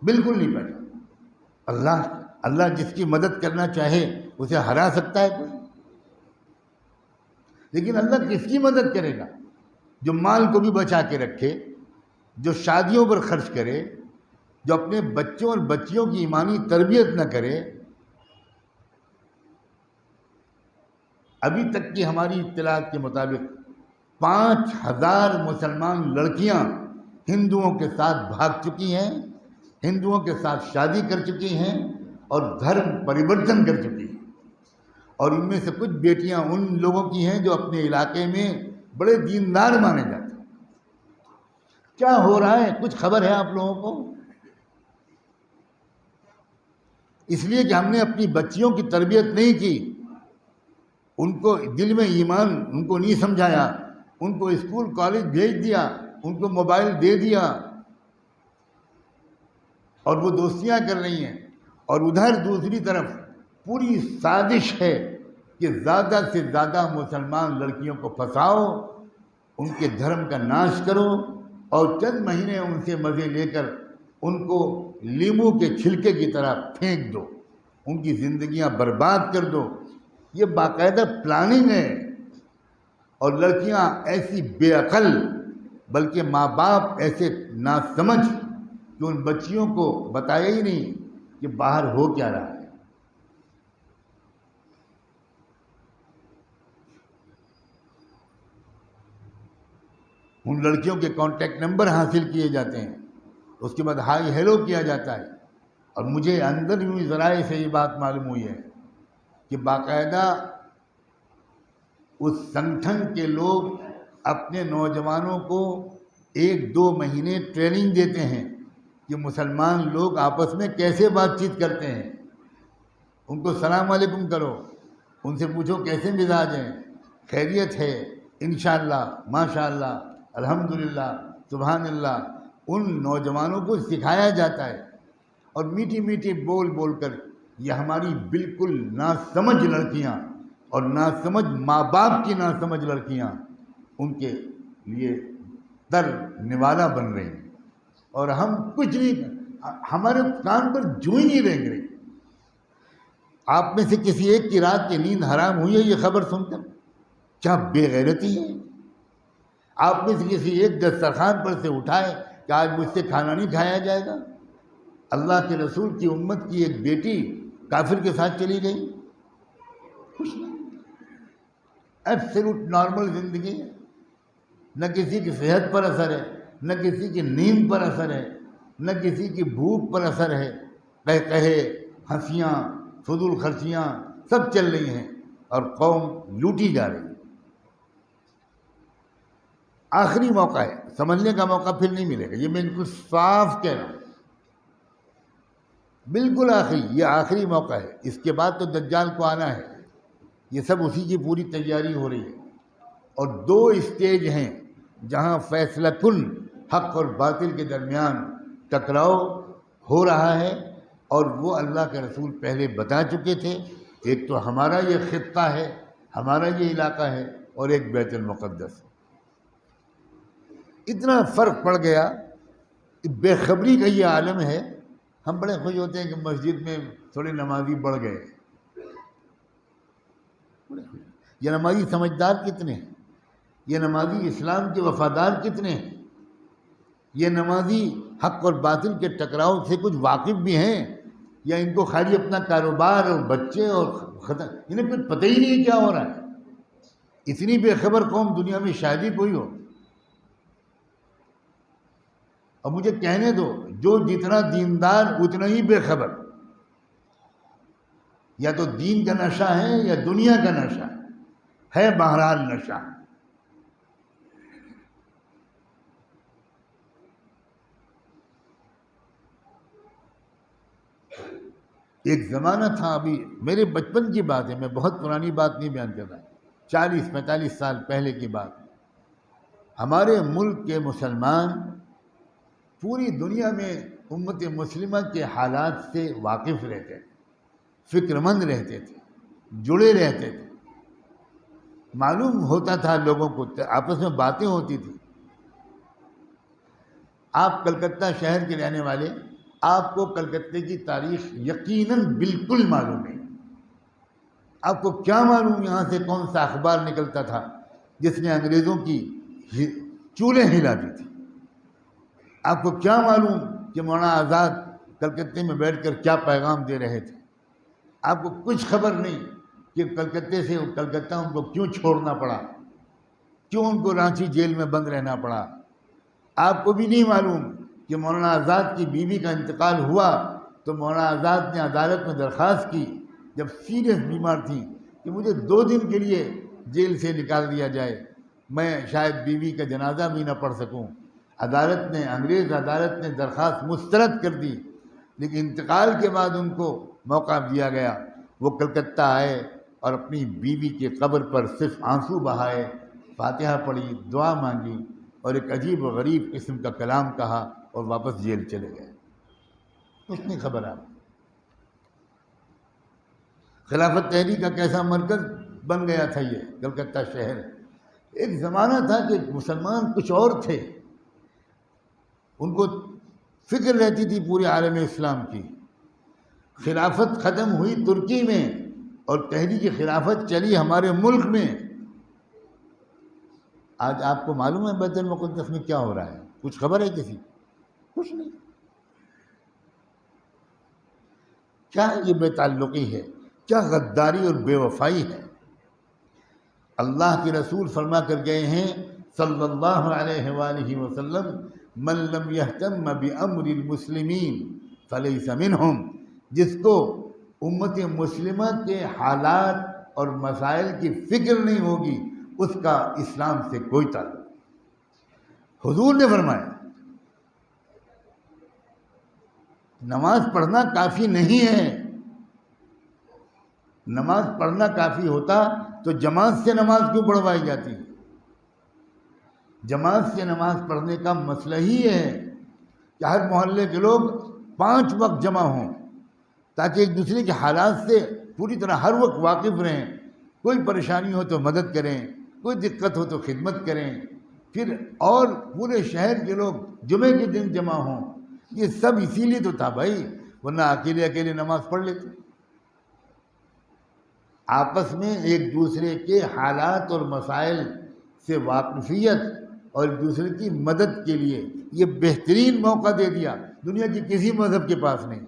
بالکل نہیں پہچانتا۔ اللہ جس کی مدد کرنا چاہے اسے ہرا سکتا ہے کوئی؟ لیکن اللہ کس کی مدد کرے گا؟ جو مال کو بھی بچا کے رکھے، جو شادیوں پر خرچ کرے، جو اپنے بچوں اور بچیوں کی ایمانی تربیت نہ کرے۔ ابھی تک کی ہماری اطلاعات کے مطابق 5000 مسلمان لڑکیاں ہندوؤں کے ساتھ بھاگ چکی ہیں، ہندوؤں کے ساتھ شادی کر چکی ہیں اور دھرم پریورتن کر چکی ہیں، اور ان میں سے کچھ بیٹیاں ان لوگوں کی ہیں جو اپنے علاقے میں بڑے دیندار مانے جاتے ہیں۔ کیا ہو رہا ہے کچھ خبر ہے آپ لوگوں کو؟ اس لیے کہ ہم نے اپنی بچیوں کی تربیت نہیں کی، ان کو دل میں ایمان ان کو نہیں سمجھایا، ان کو اسکول کالج بھیج دیا، ان کو موبائل دے دیا، اور وہ دوستیاں کر رہی ہیں۔ اور ادھر دوسری طرف پوری سازش ہے کہ زیادہ سے زیادہ مسلمان لڑکیوں کو پھنساؤ، ان کے دھرم کا ناش کرو، اور چند مہینے ان سے مزے لے کر ان کو لیمو کے چھلکے کی طرح پھینک دو، ان کی زندگیاں برباد کر دو۔ یہ باقاعدہ پلاننگ ہے۔ اور لڑکیاں ایسی بے عقل، بلکہ ماں باپ ایسے ناسمجھ کہ ان بچیوں کو بتایا ہی نہیں کہ باہر ہو کیا رہا ہے۔ ان لڑکیوں کے کانٹیکٹ نمبر حاصل کیے جاتے ہیں، اس کے بعد ہائی ہیلو کیا جاتا ہے۔ اور مجھے اندر یوں ذرائع سے یہ بات معلوم ہوئی ہے کہ باقاعدہ اس سنگٹھن کے لوگ اپنے نوجوانوں کو 1-2 مہینے ٹریننگ دیتے ہیں کہ مسلمان لوگ آپس میں کیسے بات چیت کرتے ہیں۔ ان کو سلام علیکم کرو، ان سے پوچھو کیسے مزاج ہیں، خیریت ہے، انشاءاللہ، ماشاءاللہ، الحمدللہ، سبحان اللہ۔ ان نوجوانوں کو سکھایا جاتا ہے، اور میٹھی میٹھی بول بول کر یہ ہماری بالکل ناسمجھ لڑکیاں اور ناسمجھ ماں باپ کی ناسمجھ لڑکیاں ان کے لیے در نوالا بن رہی ہیں، اور ہم کچھ نہیں، ہمارے کان پر جو ہی نہیں رینگ رہی۔ آپ میں سے کسی ایک کی رات کی نیند حرام ہوئی ہے یہ خبر سن کر؟ کیا بے غیرتی ہے! آپ میں سے کسی ایک دسترخوان پر سے اٹھائے کہ آج مجھ سے کھانا نہیں کھایا جائے گا؟ اللہ کے رسول کی امت کی ایک بیٹی کافر کے ساتھ چلی گئی، کچھ نہیں، ایبسلوٹ نارمل زندگی ہے، نہ کسی کی صحت پر اثر ہے، نہ کسی کی نیند پر اثر ہے، نہ کسی کی بھوک پر اثر ہے، قہقہے، ہنسیاں، فضول خرچیاں سب چل رہی ہیں، اور قوم لوٹی جا رہی ہے۔ آخری موقع ہے، سمجھنے کا موقع پھر نہیں ملے گا، یہ میں بالکل صاف کہہ رہا ہوں، بالکل آخری، یہ آخری موقع ہے۔ اس کے بعد تو دجال کو آنا ہے، یہ سب اسی کی پوری تیاری ہو رہی ہے۔ اور 2 اسٹیج ہیں جہاں فیصلہ کن حق اور باطل کے درمیان ٹکراؤ ہو رہا ہے، اور وہ اللہ کے رسول پہلے بتا چکے تھے۔ ایک تو ہمارا یہ خطہ ہے، ہمارا یہ علاقہ ہے، اور ایک بیت المقدس۔ اتنا فرق پڑ گیا، بے خبری کا یہ عالم ہے۔ ہم بڑے خوش ہوتے ہیں کہ مسجد میں تھوڑے نمازی بڑھ گئے، یہ نمازی سمجھدار کتنے ہیں، یہ نمازی اسلام کے وفادار کتنے ہیں، یہ نمازی حق اور باطل کے ٹکراؤ سے کچھ واقف بھی ہیں، یا ان کو خالی اپنا کاروبار اور بچے اور انہیں کچھ پتہ ہی نہیں کیا ہو رہا ہے۔ اتنی بے خبر قوم دنیا میں شاید ہی کوئی ہو۔ اور مجھے کہنے دو، جو جتنا دیندار اتنا ہی بے خبر، یا تو دین کا نشہ ہے یا دنیا کا نشہ ہے، بہرحال نشہ۔ ایک زمانہ تھا، ابھی میرے بچپن کی بات ہے، میں بہت پرانی بات نہیں بیان کر رہا، 40-45 سال پہلے کی بات۔ ہمارے ملک کے مسلمان پوری دنیا میں امت مسلمہ کے حالات سے واقف رہتے تھے، فکر مند رہتے تھے، جڑے رہتے تھے، معلوم ہوتا تھا لوگوں کو، آپس میں باتیں ہوتی تھی۔ آپ کلکتہ شہر کے رہنے والے آپ کو کلکتے کی تاریخ یقیناً بالکل معلوم ہے. آپ کو کیا معلوم یہاں سے کون سا اخبار نکلتا تھا جس نے انگریزوں کی چولیں ہلا دی تھی؟ آپ کو کیا معلوم کہ مولانا آزاد کلکتے میں بیٹھ کر کیا پیغام دے رہے تھے؟ آپ کو کچھ خبر نہیں کہ کلکتہ ان کو کیوں چھوڑنا پڑا، کیوں ان کو رانچی جیل میں بند رہنا پڑا. آپ کو بھی نہیں معلوم کہ مولانا آزاد کی بیوی کا انتقال ہوا تو مولانا آزاد نے عدالت میں درخواست کی جب سیریس بیمار تھی کہ مجھے 2 دن کے لیے جیل سے نکال دیا جائے، میں شاید بیوی کا جنازہ بھی نہ پڑھ سکوں. انگریز عدالت نے درخواست مسترد کر دی، لیکن انتقال کے بعد ان کو موقع دیا گیا. وہ کلکتہ آئے اور اپنی بیوی کے قبر پر صرف آنسو بہائے، فاتحہ پڑھی، دعا مانگی اور ایک عجیب و غریب قسم کا کلام کہا اور واپس جیل چلے گئے. کچھ نہیں خبر آپ. خلافت تحریک کا کیسا مرکز بن گیا تھا یہ کلکتہ شہر. ایک زمانہ تھا کہ مسلمان کچھ اور تھے، ان کو فکر رہتی تھی پورے عالم اسلام کی. خلافت ختم ہوئی ترکی میں اور تحریک خلافت چلی ہمارے ملک میں. آج آپ کو معلوم ہے بیت المقدس میں کیا ہو رہا ہے؟ کچھ خبر ہے کسی؟ کچھ نہیں. کیا یہ بے تعلقی ہے؟ کیا غداری اور بے وفائی ہے؟ اللہ کے رسول فرما کر گئے ہیں صلی اللہ علیہ وآلہ وسلم، من لم یہتم بامر المسلمین فلیس منہم. جس کو امت مسلمہ کے حالات اور مسائل کی فکر نہیں ہوگی اس کا اسلام سے کوئی تعلق نہیں. حضور نے فرمایا نماز پڑھنا کافی نہیں ہے. نماز پڑھنا کافی ہوتا تو جماعت سے نماز کیوں پڑھوائی جاتی؟ جماعت سے نماز پڑھنے کا مسئلہ ہی ہے کہ ہر محلے کے لوگ 5 وقت جمع ہوں تاکہ ایک دوسرے کے حالات سے پوری طرح ہر وقت واقف رہیں. کوئی پریشانی ہو تو مدد کریں، کوئی دقت ہو تو خدمت کریں. پھر اور پورے شہر کے لوگ جمعے کے دن جمع ہوں. یہ سب اسی لیے تو تھا بھائی، ورنہ اکیلے نماز پڑھ لیتے. آپس میں ایک دوسرے کے حالات اور مسائل سے واقفیت اور ایک دوسرے کی مدد کے لیے یہ بہترین موقع دے دیا، دنیا کی کسی مذہب کے پاس نہیں.